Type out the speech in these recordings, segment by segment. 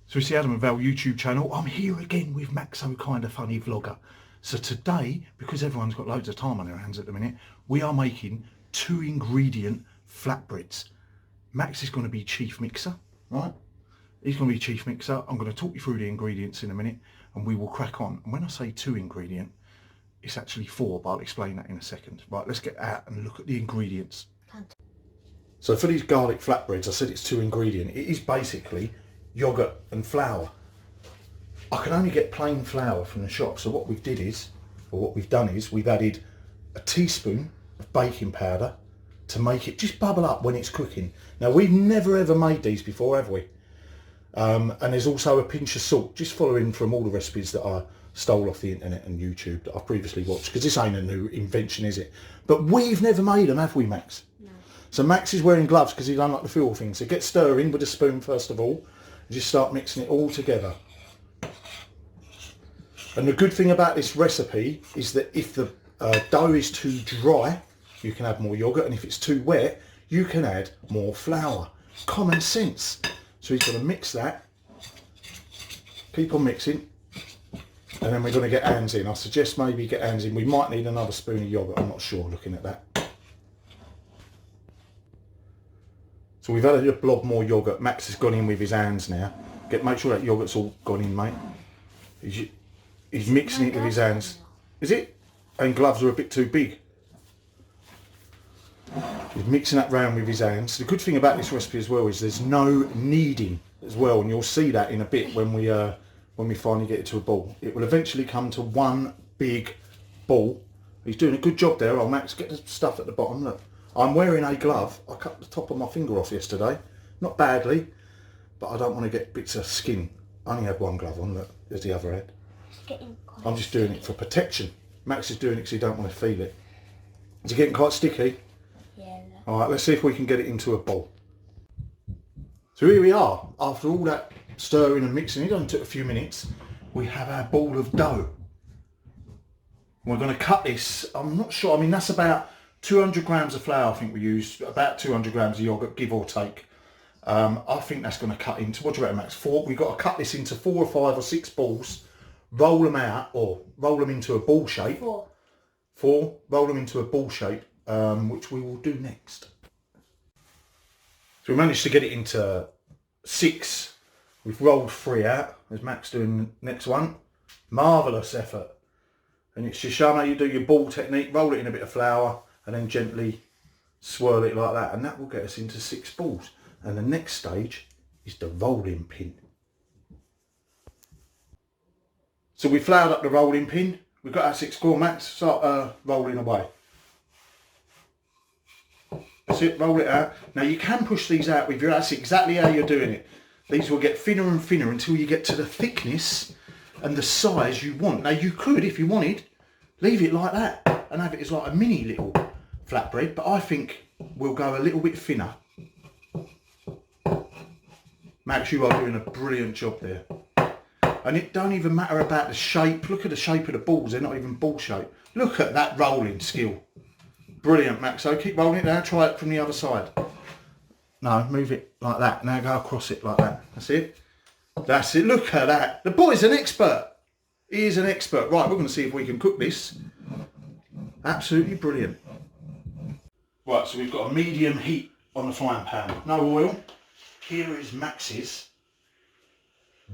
So it's the Adam and Val YouTube channel. I'm here again with Maxo Kinda Funny Vlogger. So today, because everyone's got loads of time on their hands at the minute, we are making 2 ingredient flatbreads. Max is going to be chief mixer, right? He's going to be chief mixer. I'm going to talk you through the ingredients in a minute and we will crack on. And when I say 2 ingredient, it's actually 4, but I'll explain that in a second. Right, let's get out and look at the ingredients. So for these garlic flatbreads, I said it's 2 ingredient. It is basically yogurt and flour. I can only get plain flour from the shop, so what we've done is we've added a teaspoon of baking powder to make it just bubble up when it's cooking. Now we've never ever made these before, have we? And there's also a pinch of salt, just following from all the recipes that I stole off the internet and YouTube that I've previously watched, because this ain't a new invention, is it? But we've never made them, have we, Max? No. So Max is wearing gloves because he don't like the feel of things. So get stirring with a spoon first of all. Just start mixing it all together. And the good thing about this recipe is that if the dough is too dry, you can add more yogurt, and if it's too wet, you can add more flour. Common sense. So he's going to mix that, keep on mixing, and then we're going to get hands in. I suggest maybe get hands in. We might need another spoon of yogurt, I'm not sure looking at that. So we've added a blob more yogurt. Max has gone in with his hands now. Make sure that yogurt's all gone in, mate. He's mixing it with his hands. Is it? And gloves are a bit too big. He's mixing that round with his hands. The good thing about this recipe as well is there's no kneading as well, and you'll see that in a bit when we finally get it to a ball. It will eventually come to one big ball. He's doing a good job there. Oh, Max, get the stuff at the bottom. Look. I'm wearing a glove. I cut the top of my finger off yesterday. Not badly, but I don't want to get bits of skin. I only had one glove on, look, there's the other head. I'm just doing it for protection. Max is doing it because he don't want to feel it. Is it getting quite sticky? Yeah. Alright, let's see if we can get it into a ball. So here we are. After all that stirring and mixing, it only took a few minutes. We have our ball of dough. We're going to cut this, I'm not sure, I mean that's about 200 grams of flour, I think we used, about 200 grams of yogurt, give or take. I think that's going to cut into, what do you reckon, Max? 4. We've got to cut this into 4 or 5 or 6 balls, roll them out, or roll them into a ball shape. 4. Roll them into a ball shape, which we will do next. So we managed to get it into 6. We've rolled 3 out. There's Max doing the next one. Marvellous effort. And it's just showing how you do your ball technique. Roll it in a bit of flour and then gently swirl it like that. And that will get us into 6 balls. And the next stage is the rolling pin. So we floured up the rolling pin. We've got our 6 score, Max. Start rolling away. That's it, roll it out. Now you can push these out with your, that's exactly how you're doing it. These will get thinner and thinner until you get to the thickness and the size you want. Now you could, if you wanted, leave it like that and have it as like a mini little flatbread, but I think we'll go a little bit thinner. Max, you are doing a brilliant job there. And it don't even matter about the shape. Look at the shape of the balls, they're not even ball shape. Look at that rolling skill. Brilliant, Max. So keep rolling it now, try it from the other side. No, move it like that. Now go across it like that. That's it. That's it. Look at that. The boy's an expert. He is an expert. Right, we're going to see if we can cook this. Absolutely brilliant. Right, so we've got a medium heat on the frying pan. No oil. Here is Max's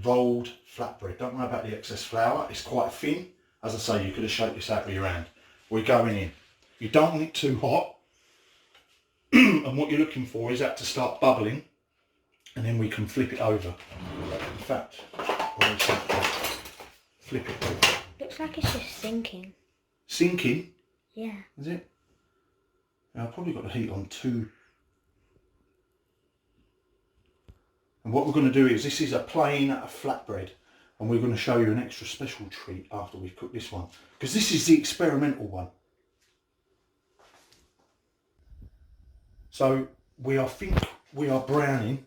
rolled flatbread. Don't worry about the excess flour. It's quite thin. As I say, you could have shaped this out with your hand. We're going in. You don't want it too hot. And what you're looking for is that to start bubbling. And then we can flip it over. In fact, flip it over. Looks like it's just sinking. Sinking? Yeah. Is it? Now, I've probably got the heat on 2. And what we're going to do is, this is a plain flatbread. And we're going to show you an extra special treat after we've cooked this one. Because this is the experimental one. So we are browning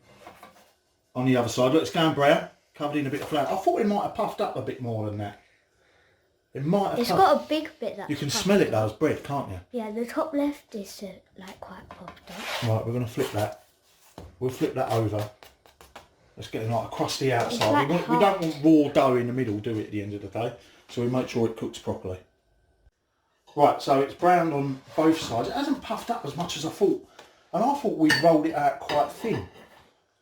on the other side. Look, it's going brown, covered in a bit of flour. I thought it might have puffed up a bit more than that. It might have. It's got a big bit that you can smell it though as bread, can't you? Yeah, the top left is like quite popped up. Right, we're going to flip that. We'll flip that over. It's getting like a crusty outside. like We don't want raw dough in the middle, do it at the end of the day. So we make sure it cooks properly. Right, so it's browned on both sides. It hasn't puffed up as much as I thought. And I thought we'd rolled it out quite thin.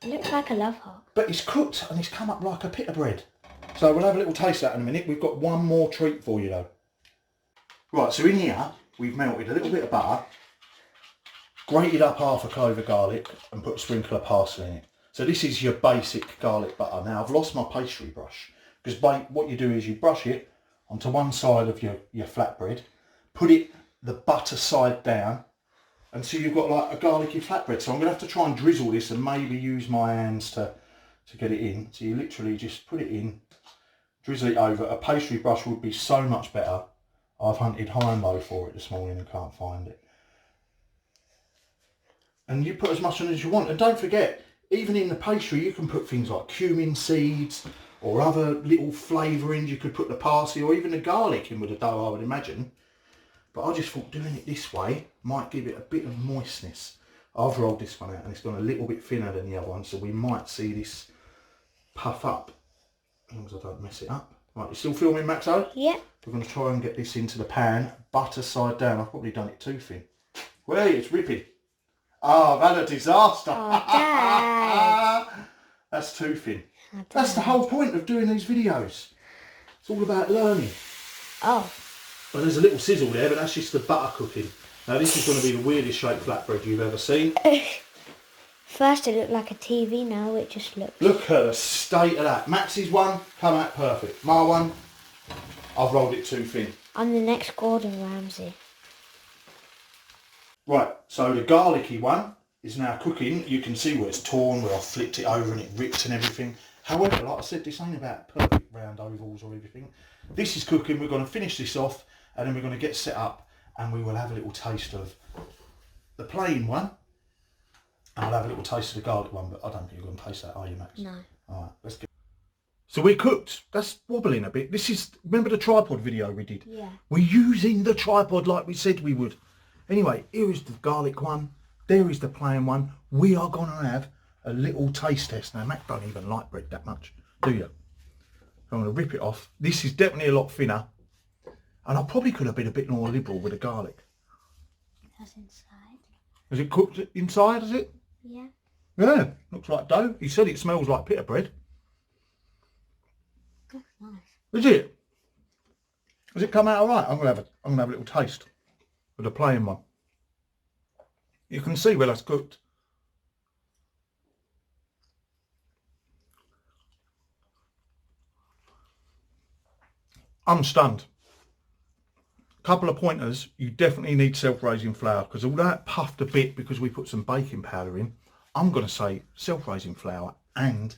It looks like a love heart. But it's cooked and it's come up like a pita bread. So we'll have a little taste of that in a minute. We've got one more treat for you though. Right, so in here, we've melted a little bit of butter, grated up half a clove of garlic and put a sprinkle of parsley in it. So this is your basic garlic butter. Now I've lost my pastry brush because what you do is you brush it onto one side of your flatbread, put the butter side down, and so you've got like a garlicky flatbread. So I'm going to have to try and drizzle this and maybe use my hands to get it in. So you literally just put it in, drizzle it over. A pastry brush would be so much better. I've hunted high and low for it this morning and can't find it. And you put as much on as you want. And don't forget, even in the pastry, you can put things like cumin seeds or other little flavourings. You could put the parsley or even the garlic in with the dough, I would imagine. But I just thought doing it this way might give it a bit of moistness. I've rolled this one out and it's gone a little bit thinner than the other one, so we might see this puff up, as long as I don't mess it up. Right, you still filming, Maxo? Yeah. We're going to try and get this into the pan, butter side down. I've probably done it too thin. Wait, it's ripping. Oh, I've had a disaster. Oh, Dad. That's too thin. Oh, That's the whole point of doing these videos. It's all about learning. Oh. Well, there's a little sizzle there, but that's just the butter cooking. Now this is going to be the weirdest shaped flatbread you've ever seen. First it looked like a TV, now it just looks... Look at the state of that. Max's one, come out perfect. My one, I've rolled it too thin. I'm the next Gordon Ramsay. Right, so the garlicky one is now cooking. You can see where it's torn, where I've flipped it over and it ripped and everything. However, like I said, this ain't about perfect round ovals or everything. This is cooking. We're going to finish this off and then we're going to get set up and we will have a little taste of the plain one. And I'll have a little taste of the garlic one, but I don't think you're going to taste that, are you, Max? No. Alright, let's get... So we're cooked. That's wobbling a bit. This is, remember the tripod video we did? Yeah. We're using the tripod like we said we would. Anyway, here is the garlic one. There is the plain one. We are going to have a little taste test. Now, Mac don't even like bread that much, do you? I'm going to rip it off. This is definitely a lot thinner. And I probably could have been a bit more liberal with the garlic. That's inside. Is it cooked inside, is it? Yeah. Yeah, looks like dough. He said it smells like pita bread. That's nice. Is it? Does it come out all right? I'm gonna have a little taste of the plain one. You can see where that's cooked. I'm stunned. Couple of pointers. You definitely need self-raising flour because although it puffed a bit because we put some baking powder in, I'm going to say self-raising flour and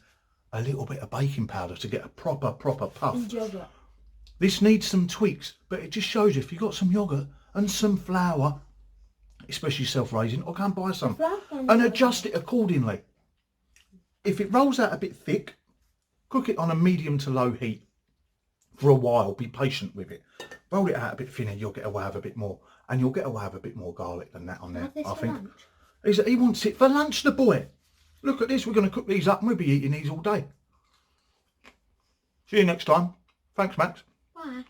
a little bit of baking powder to get a proper puff. And yogurt. This needs some tweaks, but it just shows you if you've got some yogurt and some flour, especially self-raising, or go and buy some and adjust it accordingly. If it rolls out a bit thick, cook it on a medium to low heat for a while. Be patient with it. Roll it out a bit thinner, you'll get away with a bit more, and you'll get away with a bit more garlic than that on there. I think. He wants it for lunch, the boy. Look at this. We're going to cook these up and we'll be eating these all day. See you next time. Thanks, Max. Bye.